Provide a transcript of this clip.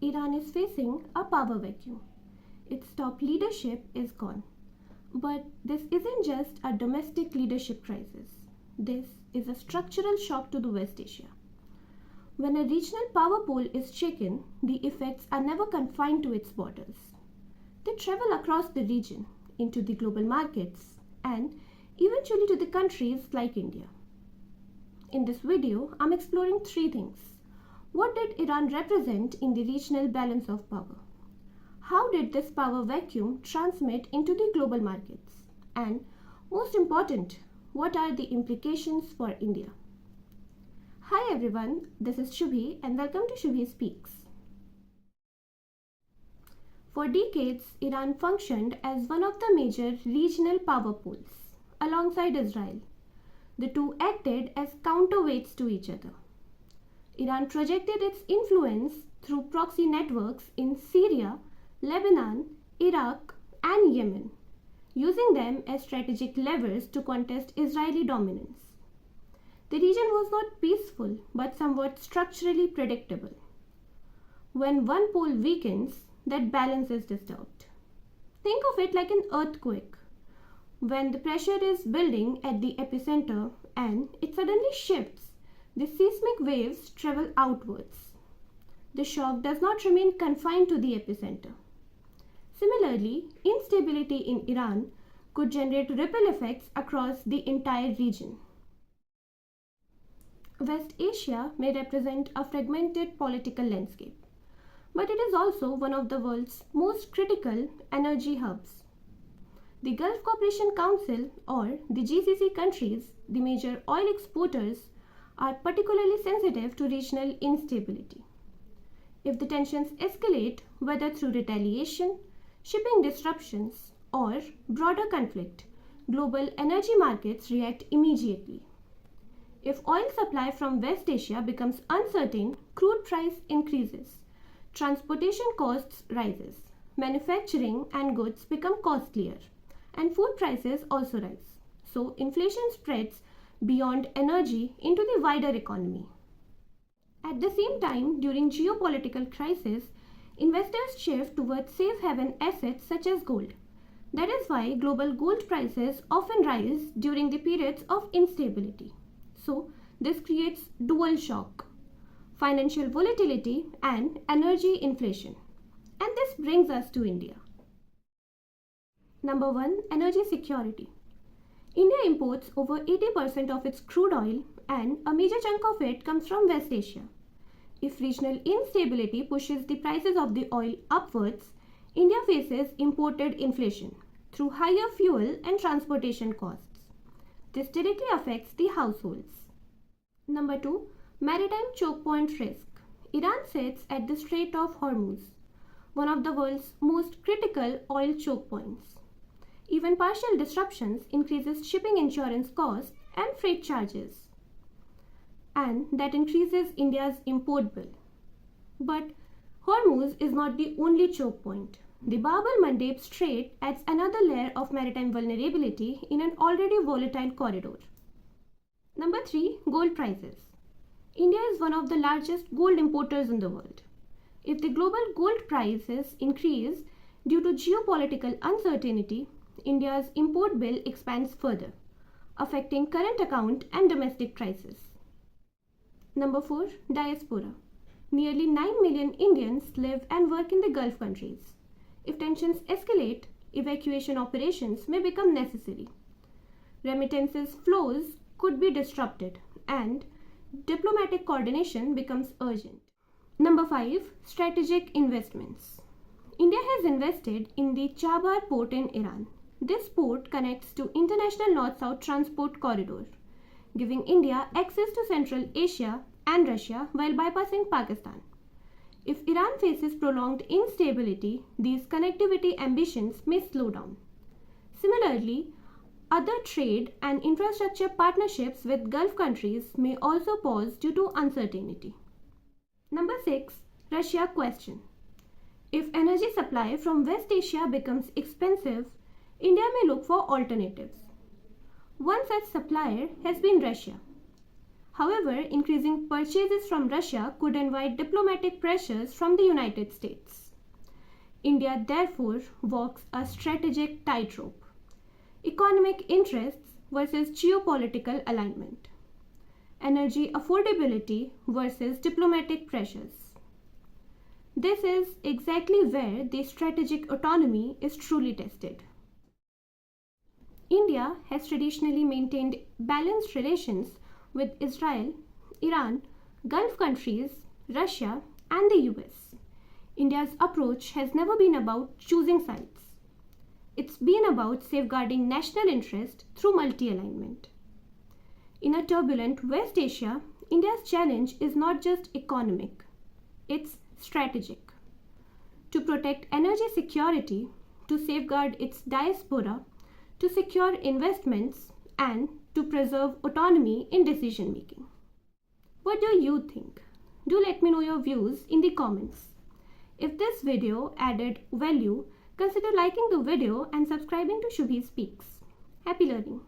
Iran is facing a power vacuum. Its top leadership is gone. But this isn't just a domestic leadership crisis. This is a structural shock to the West Asia. When a regional power pole is shaken, the effects are never confined to its borders. They travel across the region, into the global markets, and eventually to the countries like India. In this video, I'm exploring three things. What did Iran represent in the regional balance of power? How did this power vacuum transmit into the global markets? And most important, what are the implications for India? Hi everyone, this is Shubhi and welcome to Shubhi Speaks. For decades, Iran functioned as one of the major regional power poles, alongside Israel. The two acted as counterweights to each other. Iran projected its influence through proxy networks in Syria, Lebanon, Iraq, and Yemen, using them as strategic levers to contest Israeli dominance. The region was not peaceful but somewhat structurally predictable. When one pole weakens, that balance is disturbed. Think of it like an earthquake. When the pressure is building at the epicenter and it suddenly shifts, the seismic waves travel outwards. The shock does not remain confined to the epicenter. Similarly, instability in Iran could generate ripple effects across the entire region. West Asia may represent a fragmented political landscape, but it is also one of the world's most critical energy hubs. The Gulf Cooperation Council, or the GCC countries, the major oil exporters, are particularly sensitive to regional instability. If the tensions escalate, whether through retaliation, shipping disruptions, or broader conflict, global energy markets react immediately. If oil supply from West Asia becomes uncertain, crude price increases, transportation costs rises, manufacturing and goods become costlier, and food prices also rise. So inflation spreads beyond energy into the wider economy. At the same time, during geopolitical crisis, investors shift towards safe haven assets such as gold. That is why global gold prices often rise during the periods of instability. So, this creates dual shock: financial volatility and energy inflation. And this brings us to India. Number 1. Energy security. India imports over 80% of its crude oil, and a major chunk of it comes from West Asia. If regional instability pushes the prices of the oil upwards, India faces imported inflation through higher fuel and transportation costs. This directly affects the households. Number 2. Maritime chokepoint risk. Iran sits at the Strait of Hormuz, one of the world's most critical oil choke points. Even partial disruptions increases shipping insurance costs and freight charges, and that increases India's import bill. But Hormuz is not the only choke point. The el-Mandeb Strait adds another layer of maritime vulnerability in an already volatile corridor. Number 3. Gold prices. India is one of the largest gold importers in the world. If the global gold prices increase due to geopolitical uncertainty, India's import bill expands further, affecting current account and domestic prices. Number 4. Diaspora. Nearly 9 million Indians live and work in the Gulf countries. If tensions escalate, evacuation operations may become necessary. Remittances flows could be disrupted, and diplomatic coordination becomes urgent. Number 5. Strategic investments. India has invested in the Chabahar port in Iran. This port connects to international north-south transport corridor, giving India access to Central Asia and Russia while bypassing Pakistan. If Iran faces prolonged instability, these connectivity ambitions may slow down. Similarly, other trade and infrastructure partnerships with Gulf countries may also pause due to uncertainty. Number 6. Russia question. If energy supply from West Asia becomes expensive, India may look for alternatives. One such supplier has been Russia. However, increasing purchases from Russia could invite diplomatic pressures from the United States. India therefore walks a strategic tightrope: economic interests versus geopolitical alignment, energy affordability versus diplomatic pressures. This is exactly where the strategic autonomy is truly tested. India has traditionally maintained balanced relations with Israel, Iran, Gulf countries, Russia, and the US. India's approach has never been about choosing sides. It's been about safeguarding national interest through multi-alignment. In a turbulent West Asia, India's challenge is not just economic, it's strategic. To protect energy security, to safeguard its diaspora, to secure investments, and to preserve autonomy in decision making. What do you think? Do let me know your views in the comments. If this video added value, consider liking the video and subscribing to Shubhi Speaks. Happy learning!